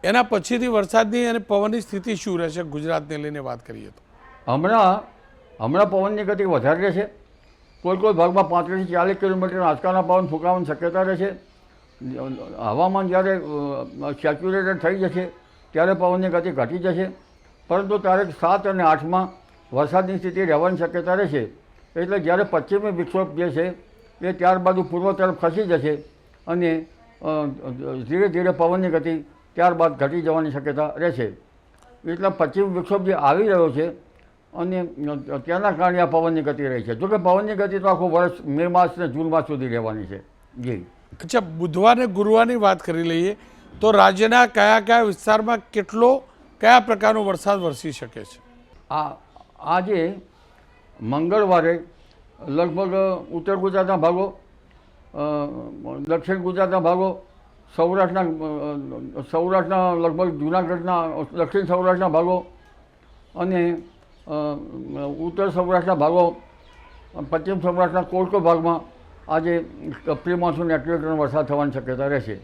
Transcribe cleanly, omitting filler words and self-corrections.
એના પછીથી વરસાદની અને પવનની સ્થિતિ શું રહેશે ગુજરાતને લઈને વાત કરીએ તો? હમણાં પવનની ગતિ વધારે રહેશે. કોઈ ભાગમાં 35 થી 40 કિલોમીટરના આંચકાના પવન ફૂંકાવાની શક્યતા રહેશે. હવામાન જ્યારે સેચ્યુરેટેડ થઈ જશે ત્યારે પવનની ગતિ ઘટી જશે. પરંતુ તારીખ 7 અને 8માં વરસાદની સ્થિતિ રહેવાની શક્યતા રહેશે. એટલે જ્યારે પશ્ચિમી વિક્ષોભ જે છે એ ત્યારબાદ પૂર્વ તરફ ખસી જશે અને ધીરે ધીરે પવનની ગતિ ત્યારબાદ ઘટી જવાની શક્યતા રહેશે. એટલે પશ્ચિમ વિક્ષોભ જે આવી રહ્યો છે અને તેના કારણે આ પવનની ગતિ રહી છે. જોકે પવનની ગતિ તો આખું વર્ષ મે માસ ને જૂન માસ સુધી રહેવાની છે. જી. અચ્છા, બુધવાર ને ગુરુવારની વાત કરી લઈએ તો રાજ્યના કયા કયા વિસ્તારમાં કયા પ્રકારનો વરસાદ વરસી શકે છે? આજે મંગળવારે લગભગ ઉત્તર ગુજરાતના ભાગો, દક્ષિણ ગુજરાતના ભાગો, સૌરાષ્ટ્રના લગભગ જૂનાગઢના દક્ષિણ સૌરાષ્ટ્રના ભાગો અને ઉત્તર સૌરાષ્ટ્રના ભાગો, પશ્ચિમ સૌરાષ્ટ્રના કોલકો ભાગમાં આજે પ્રી મોન્સૂન એક્ટિવિટીનો વરસાદ થવાની શક્યતા રહેશે.